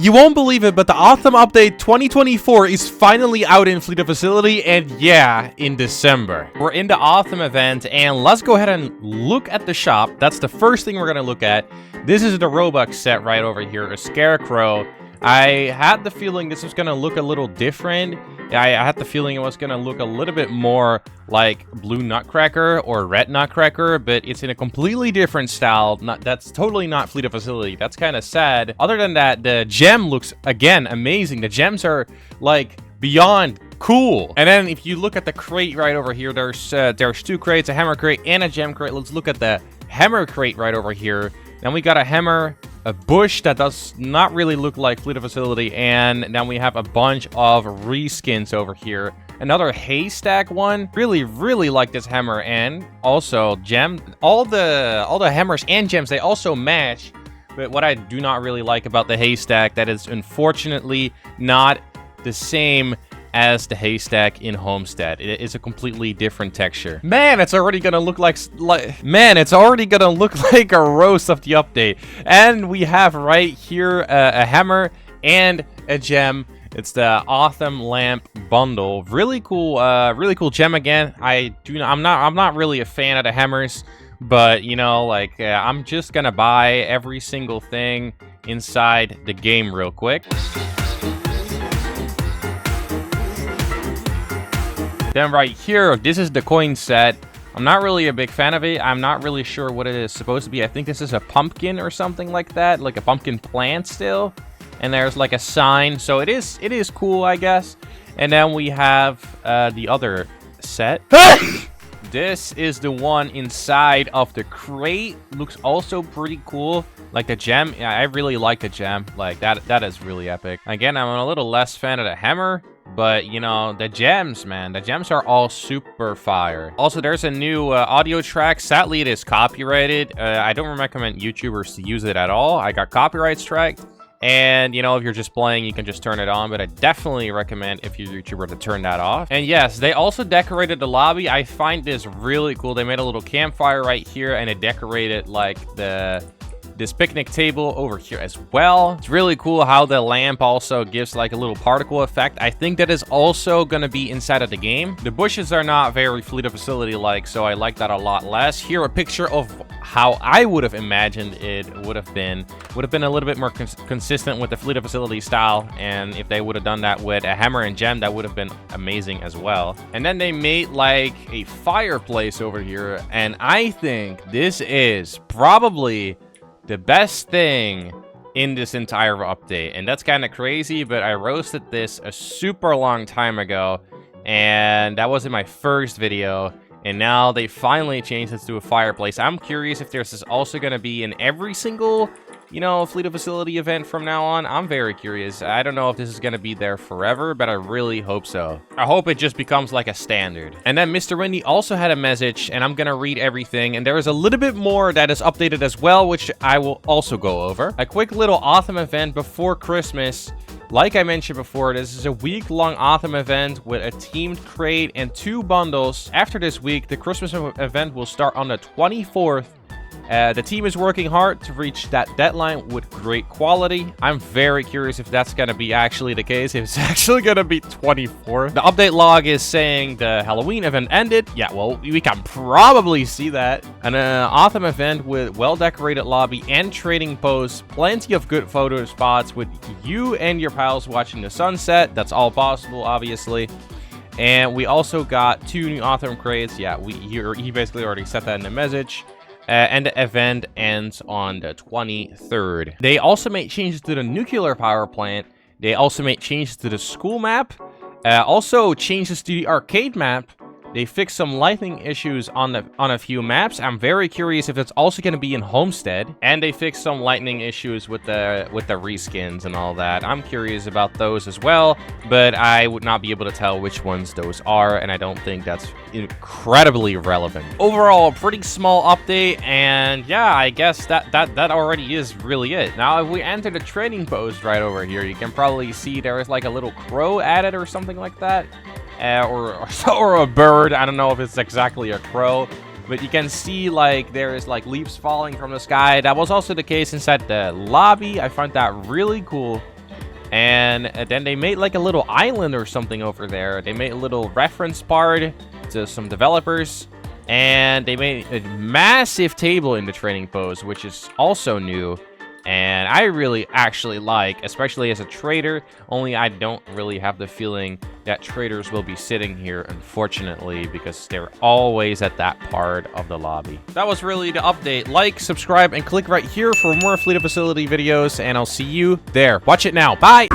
You won't believe it, but the Autumn Update 2024 is finally out in Flee The Facility, and yeah, in December. We're in the Autumn event, and let's go ahead and look at the shop. That's the first thing we're gonna look at. This is the Robux set right over here, a Scarecrow. I had the feeling this was gonna look a little different. I had the feeling it was gonna look a little bit more like Blue Nutcracker or Red Nutcracker, but it's in a completely different style. That's totally not Flee The Facility. That's kind of sad. Other than that, the gem looks, again, amazing. The gems are, like, beyond cool. And then if you look at the crate right over here, there's two crates, a hammer crate and a gem crate. Let's look at the hammer crate right over here. Then we got a hammer, a bush that does not really look like Flee The Facility, and then we have a bunch of reskins over here. Another haystack one. Really like this hammer, and also gem. All the hammers and gems, they also match. But what I do not really like about the haystack, that is unfortunately not the same as the haystack in Homestead. It is a completely different texture. Man, it's already gonna look like it's already gonna look like a roast of the update. And we have right here a hammer and a gem. It's the Autumn Lamp bundle. Really cool gem again. I'm not really a fan of the hammers, but you know, like I'm just gonna buy every single thing inside the game real quick. Then right here, this is the coin set. I'm not really a big fan of it. I'm not really sure what it is supposed to be. I think this is a pumpkin or something like that, like a pumpkin plant still. And there's like a sign, so it is cool, I guess. And then we have the other set. This is the one inside of the crate. Looks also pretty cool. Like the gem, yeah, I really like the gem. Like that is really epic. Again, I'm a little less fan of the hammer. But, you know, the gems, man. The gems are all super fire. Also, there's a new audio track. Sadly, it is copyrighted. I don't recommend YouTubers to use it at all. I got copyright striked. And, you know, if you're just playing, you can just turn it on. But I definitely recommend, if you're a YouTuber, to turn that off. And yes, they also decorated the lobby. I find this really cool. They made a little campfire right here. And it decorated, like, this picnic table over here as well. It's really cool how the lamp also gives like a little particle effect. I think that is also going to be inside of the game. The bushes are not very Flee The Facility like, so I like that a lot less. Here, a picture of how I would have imagined it would have been a little bit more consistent with the Flee The Facility style. And if they would have done that with a hammer and gem, that would have been amazing as well. And then they made like a fireplace over here, and I think this is probably the best thing in this entire update. And that's kind of crazy, but I roasted this a super long time ago, and that was in my first video, and now they finally changed this to a fireplace. I'm curious if this is also going to be in every single, you know, Flee The Facility event from now on. I'm very curious. I don't know if this is going to be there forever, but I really hope so. I hope it just becomes like a standard. And then Mr. Windy also had a message, and I'm going to read everything. And there is a little bit more that is updated as well, which I will also go over. A quick little Autumn event before Christmas. Like I mentioned before, this is a week-long Autumn event with a themed crate and 2 bundles. After this week, the Christmas event will start on the 24th. The team is working hard to reach that deadline with great quality. I'm very curious if that's going to be actually the case, if it's actually going to be 24. The update log is saying the Halloween event ended. Yeah, well, we can probably see that. An Autumn event with well-decorated lobby and trading posts. Plenty of good photo spots with you and your pals watching the sunset. That's all possible, obviously. And we also got 2 new Autumn crates. Yeah, he basically already said that in the message. And the event ends on the 23rd. They also made changes to the nuclear power plant. They also made changes to the school map. Also changes to the arcade map. They fixed some lighting issues on a few maps. I'm very curious if it's also going to be in Homestead. And they fixed some lightning issues with the reskins and all that. I'm curious about those as well, but I would not be able to tell which ones those are, and I don't think that's incredibly relevant. Overall, a pretty small update, and yeah, I guess that already is really it. Now, if we enter the trading post right over here, you can probably see there is like a little crow added or something like that. Or a bird. I don't know if it's exactly a crow, but you can see like there is like leaves falling from the sky. That was also the case inside the lobby. I find that really cool. And then they made like a little island or something over there. They made a little reference part to some developers. And they made a massive table in the training pose, which is also new. And I really actually like, especially as a trader, only I don't really have the feeling that traders will be sitting here, unfortunately, because they're always at that part of the lobby. That was really the update. Like, subscribe, and click right here for more Flee the Facility videos, and I'll see you there. Watch it now. Bye!